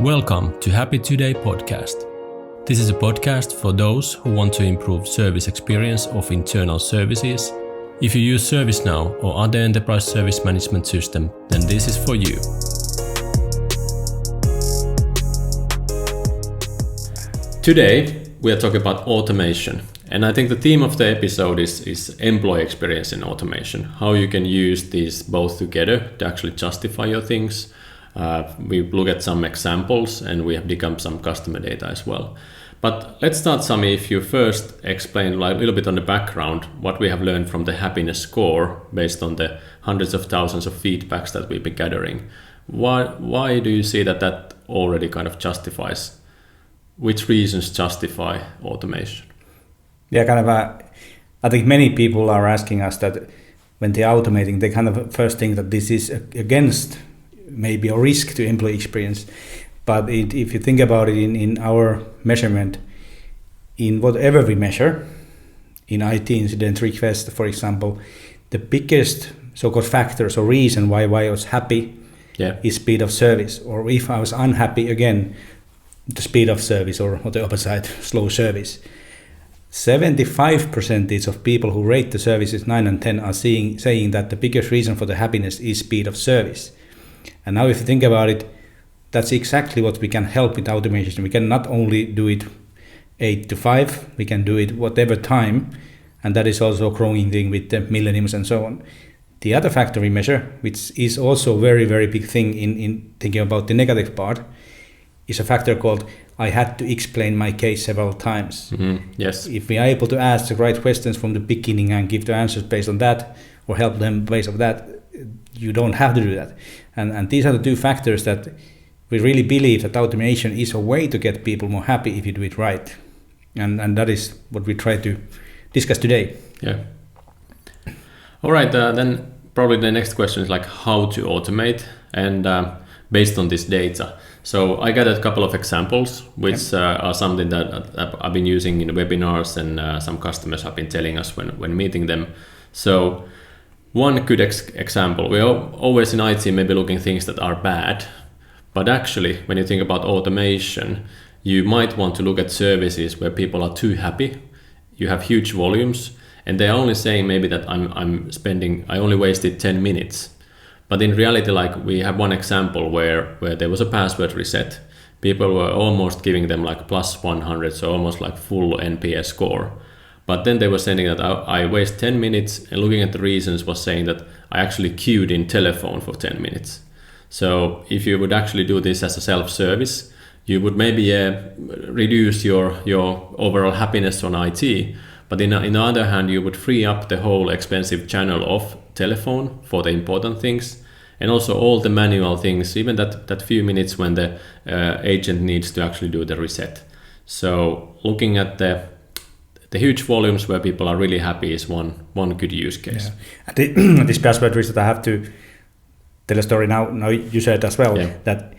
Welcome to Happy Today podcast. This is a podcast for those who want to improve service experience of internal services. If you use ServiceNow or other enterprise service management system, then this is for you. Today, we are talking about automation. And I think the theme of the episode is employee experience in automation. How you can use these both together to actually justify your things. We look at some examples and we have become some customer data as well. But let's start, Sami, if you first explain a little bit on the background, what we have learned from the happiness score based on the hundreds of thousands of feedbacks that we've been gathering. Why do you see that already kind of justifies, which reasons justify automation? Yeah, I think many people are asking us that when they're automating, they kind of first think that this is against maybe a risk to employee experience. But if you think about it in our measurement, in whatever we measure, in IT incident request, for example, the biggest so-called factors or reason why I was happy is speed of service. Or if I was unhappy, again, the speed of service or the opposite, slow service. 75% of people who rate the services 9 and 10 are saying that the biggest reason for the happiness is speed of service. And now if you think about it, that's exactly what we can help with automation. We can not only do it 8 to 5, we can do it whatever time, and that is also a growing thing with the millenniums and so on. The other factor we measure, which is also a very, very big thing in thinking about the negative part, is a factor called I had to explain my case several times. Mm-hmm. Yes. If we are able to ask the right questions from the beginning and give the answers based on that, or help them based on that, you don't have to do that. And these are the two factors that we really believe that automation is a way to get people more happy if you do it right. And that is what we try to discuss today. Yeah. All right, then probably the next question is like how to automate and based on this data. So I got a couple of examples which are something that I've been using in webinars and some customers have been telling us when meeting them. So one good example, we're always in IT maybe looking at things that are bad, but actually when you think about automation, you might want to look at services where people are too happy, you have huge volumes, and they're only saying maybe that I only wasted 10 minutes. But in reality, like we have one example where there was a password reset. People were almost giving them like plus 100, so almost like full NPS score. But then they were saying that I waste 10 minutes, and looking at the reasons was saying that I actually queued in telephone for 10 minutes. So if you would actually do this as a self-service, you would maybe reduce your overall happiness on IT. But in the other hand, you would free up the whole expensive channel of telephone for the important things, and also all the manual things, even that few minutes when the agent needs to actually do the reset. So looking at the huge volumes where people are really happy is one good use case. Yeah. This password reset, I have to tell a story now. Now you said as well that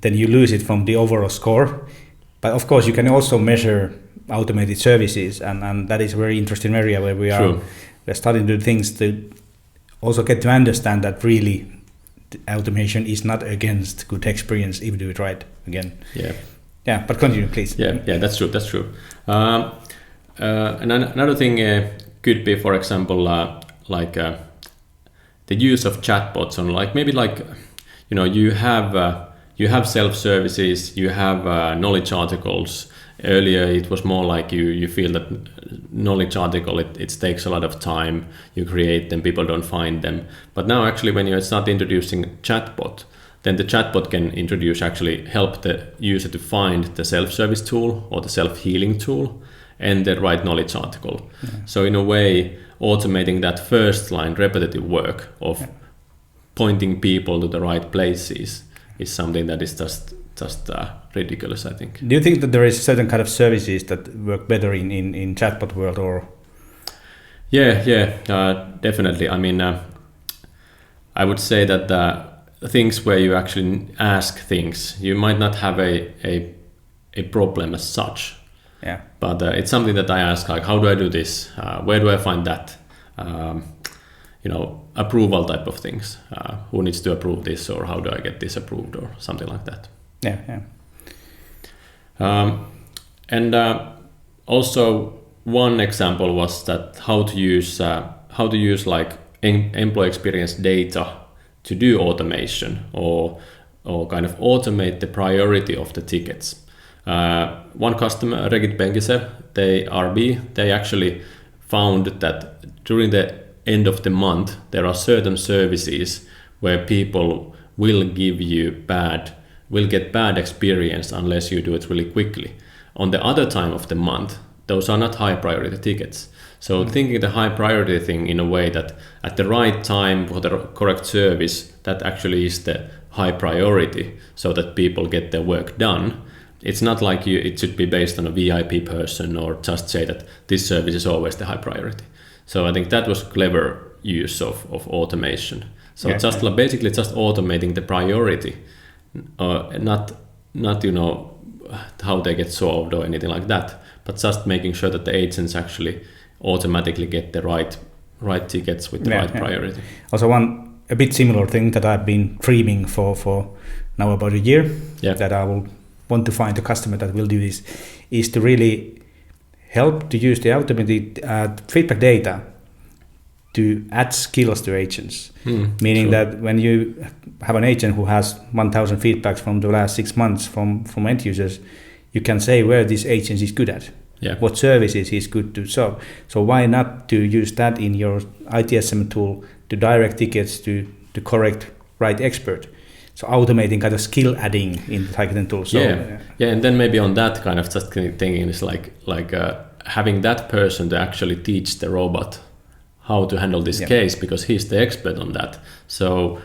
then you lose it from the overall score. But of course, you can also measure automated services, and that is a very interesting area where we're starting to do things to also get to understand that really automation is not against good experience if you do it right again. Yeah, but continue, please. Yeah, that's true. And another thing could be, for example, like the use of chatbots on you have self-services, you have knowledge articles. Earlier it was more like you feel that knowledge article it takes a lot of time, you create them, people don't find them. But now actually when you start introducing chatbot, then the chatbot can help the user to find the self-service tool or the self-healing tool and the right knowledge article. Yeah. So in a way, automating that first line repetitive work of pointing people to the right places is something that is just ridiculous, I think. Do you think that there is certain kind of services that work better in chatbot world or? Yeah, definitely. I mean, I would say that things where you actually ask things, you might not have a problem as such. Yeah. But it's something that I ask, like, how do I do this? Where do I find that? Approval type of things. Who needs to approve this, or how do I get this approved, or something like that? Yeah. And also one example was that how to use like employee experience data to do automation or kind of automate the priority of the tickets. One customer, Regit Benkiser, they actually found that during the end of the month there are certain services where people will get bad experience unless you do it really quickly. On the other time of the month, those are not high priority tickets. So thinking the high priority thing in a way that at the right time for the correct service, that actually is the high priority so that people get their work done. It's not like it should be based on a VIP person or just say that this service is always the high priority. So I think that was clever use of automation. So basically just automating the priority, not how they get solved or anything like that, but just making sure that the agents actually automatically get the right tickets with the right priority. Also a bit similar thing that I've been dreaming for now about a year, that I will want to find a customer that will do this, is to really help to use the automated feedback data to add skills to agents. Meaning that when you have an agent who has 1,000 feedbacks from the last 6 months from end users, you can say where this agent is good at, what services he's good to solve. So why not to use that in your ITSM tool to direct tickets to the correct right expert? So automating kind of skill adding in the Hikvision tool. So, and then maybe on that kind of just thinking is like having that person to actually teach the robot how to handle this case, because he's the expert on that. So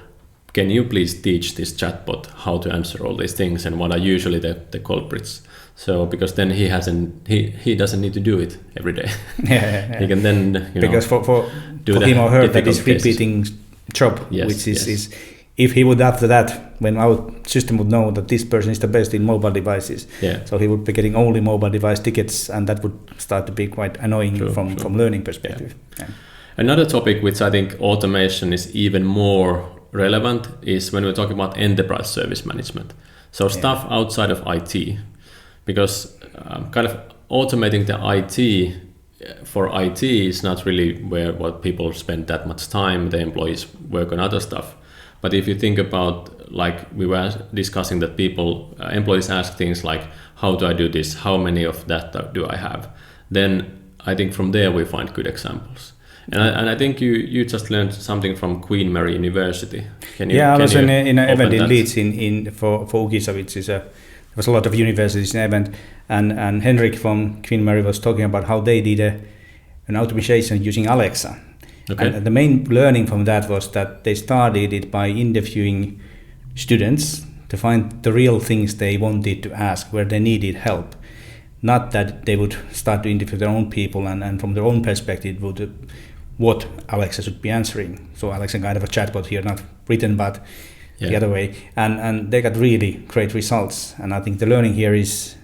can you please teach this chatbot how to answer all these things and what are usually the culprits? So because then he doesn't need to do it every day. He can then because for him or her that is repeating job, which is if he would after that, when our system would know that this person is the best in mobile devices, so he would be getting only mobile device tickets, and that would start to be quite annoying from learning perspective. Another topic which I think automation is even more relevant is when we're talking about enterprise service management. So stuff outside of IT, because kind of automating the IT for IT is not really what people spend that much time. The employees work on other stuff. But if you think about, like we were discussing, that employees ask things like, how do I do this? How many of that do I have? Then I think from there we find good examples. And I think you just learned something from Queen Mary University. I was in an event in Leeds for Ukisa, which is there was a lot of universities in the event, and Henrik from Queen Mary was talking about how they did an automation using Alexa. And the main learning from that was that they started it by interviewing students to find the real things they wanted to ask, where they needed help. Not that they would start to interview their own people and from their own perspective what Alexa should be answering. So Alexa kind of a chatbot here, not written, but the other way. And they got really great results. And I think the learning here is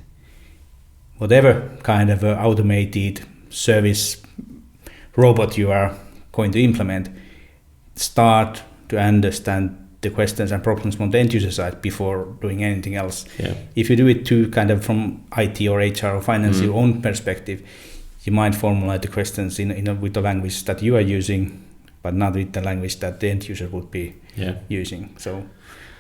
whatever kind of automated service robot you are going to implement, start to understand the questions and problems from the end user side before doing anything else. If you do it too kind of from IT or HR or finance, your own perspective, you might formulate the questions with the language that you are using, but not with the language that the end user would be using. So,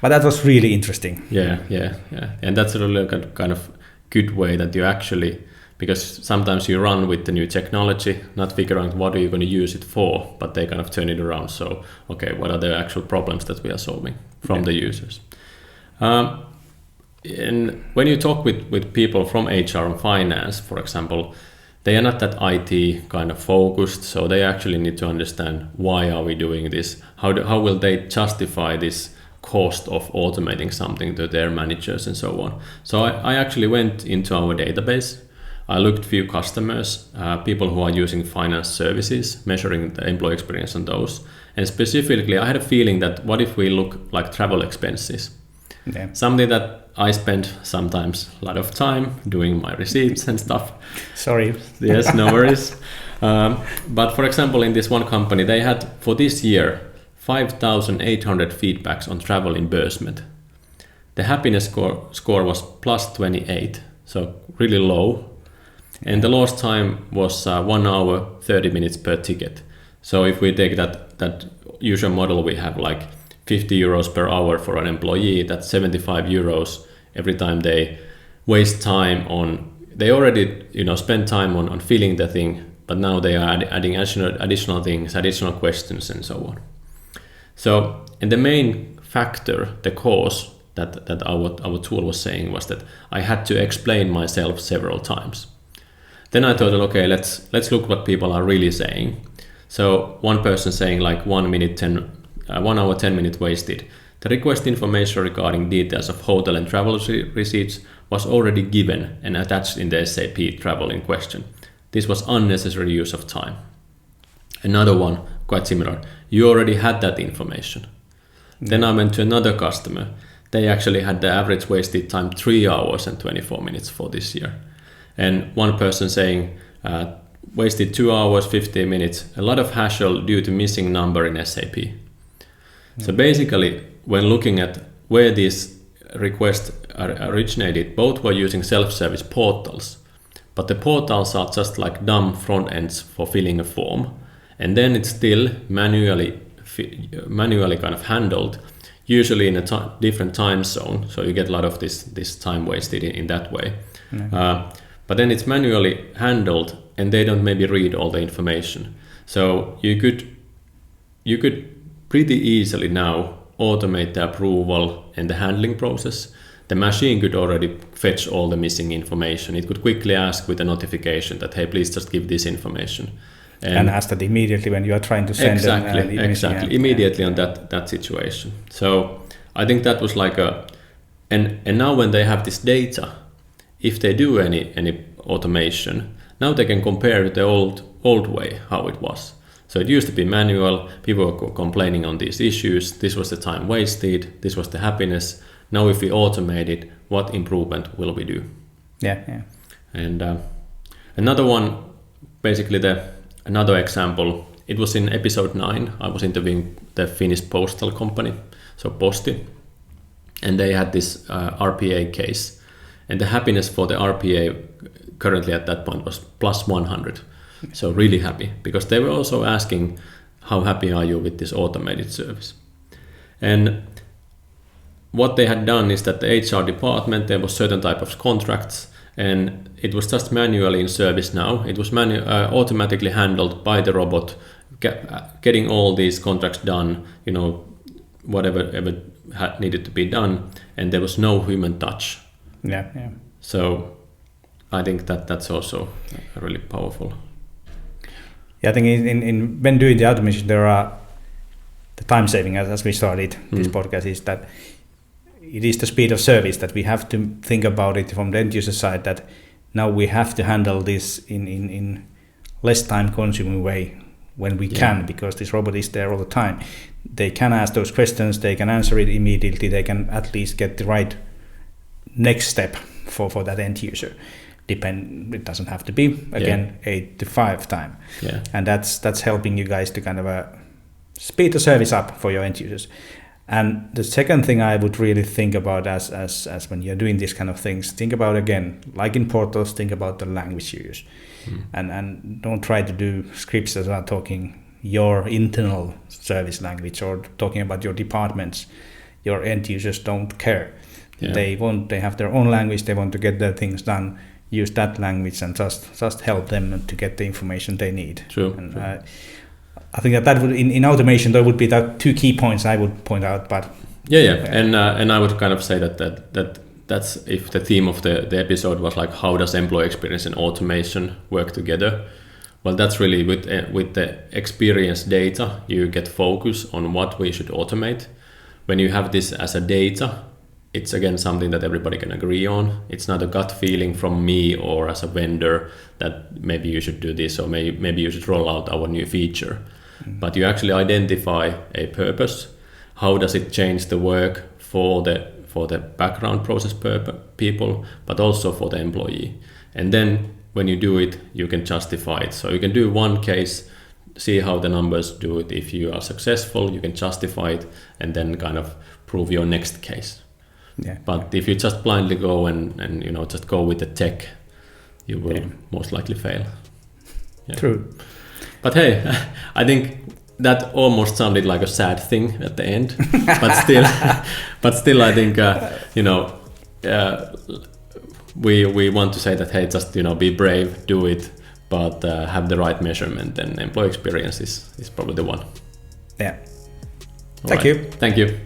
but that was really interesting. And that's a really kind of good way that you actually, because sometimes you run with the new technology, not figuring out what are you going to use it for, but they kind of turn it around. So, okay, what are the actual problems that we are solving from the users? And when you talk with people from HR and finance, for example, they are not that IT kind of focused, so they actually need to understand why are we doing this? How will they justify this cost of automating something to their managers and so on? So I actually went into our database. I looked few customers, people who are using finance services, measuring the employee experience on those. And specifically, I had a feeling that what if we look like travel expenses? Something that I spend sometimes a lot of time doing my receipts and stuff. Sorry. Yes, no worries. But for example, in this one company, they had for this year 5,800 feedbacks on travel reimbursement. the happiness score was plus 28, so really low. And the lost time was 1 hour 30 minutes per ticket. So if we take that usual model, we have like 50 euros per hour for an employee. That's 75 euros every time they waste time on. They already spend time on filling the thing, but now they are adding additional things, additional questions, and so on. So, and the main factor, the cause that our tool was saying was that I had to explain myself several times. Then I thought, okay, let's look what people are really saying. So one person saying like 1 hour 10 minutes wasted. The request information regarding details of hotel and travel receipts was already given and attached in the SAP travel in question. This was unnecessary use of time. Another one, quite similar. You already had that information. Then I went to another customer. They actually had the average wasted time 3 hours and 24 minutes for this year. And one person saying wasted 2 hours, 15 minutes, a lot of hassle due to missing number in SAP. So basically, when looking at where these requests originated, both were using self-service portals, but the portals are just like dumb front ends for filling a form, and then it's still manually kind of handled, usually in a different time zone. So you get a lot of this time wasted in that way. But then it's manually handled, and they don't maybe read all the information. So you could pretty easily now automate the approval and the handling process. The machine could already fetch all the missing information. It could quickly ask with a notification that, hey, please just give this information. And ask that immediately when you are trying to send exactly immediately on that situation. So I think that was like and now when they have this data, if they do any automation, now they can compare the old way how it was. So it used to be manual, people were complaining on these issues, this was the time wasted, this was the happiness. Now if we automate it, what improvement will we do? Yeah. And another one, basically another example, it was in episode 9, I was interviewing the Finnish postal company, so Posti, and they had this RPA case. And the happiness for the RPA currently at that point was plus 100. So really happy, because they were also asking, how happy are you with this automated service? And what they had done is that the HR department, there was certain type of contracts, and it was just manually in service now. It was automatically handled by the robot, getting all these contracts done, whatever needed to be done, and there was no human touch. Yeah. So I think that's also really powerful. Yeah, I think in when doing the automation, there are the time saving, as we started this podcast, is that it is the speed of service that we have to think about it from the end user side, that now we have to handle this in less time consuming way when we can, because this robot is there all the time. They can ask those questions, they can answer it immediately, they can at least get the right next step for that end user. It doesn't have to be 8 to 5 time. Yeah. And that's helping you guys to kind of speed the service up for your end users. And the second thing I would really think about as when you're doing these kind of things, think about, again, like in portals, think about the language you use. And don't try to do scripts that are talking your internal service language or talking about your departments. Your end users don't care. Yeah. They have their own language, they want to get their things done. Use that language and just help them to get the information they need. True. And I think that would in automation there would be the 2 key points I would point out. But and I would kind of say that's if the theme of the episode was like, how does employee experience and automation work together? Well, that's really with the experience data, you get focus on what we should automate. When you have this as a data, it's again something that everybody can agree on. It's not a gut feeling from me or as a vendor that maybe you should do this or maybe you should roll out our new feature. But you actually identify a purpose. How does it change the work for the background process people, but also for the employee? And then when you do it, you can justify it. So you can do one case, see how the numbers do it. If you are successful, you can justify it and then kind of prove your next case. Yeah. But if you just blindly go and you know just go with the tech, you will most likely fail. Yeah. True. But hey, I think that almost sounded like a sad thing at the end. but still, I think you know we want to say that hey, just you know be brave, do it, but have the right measurement, and employee experience is probably the one. Yeah. All Thank right. you. Thank you.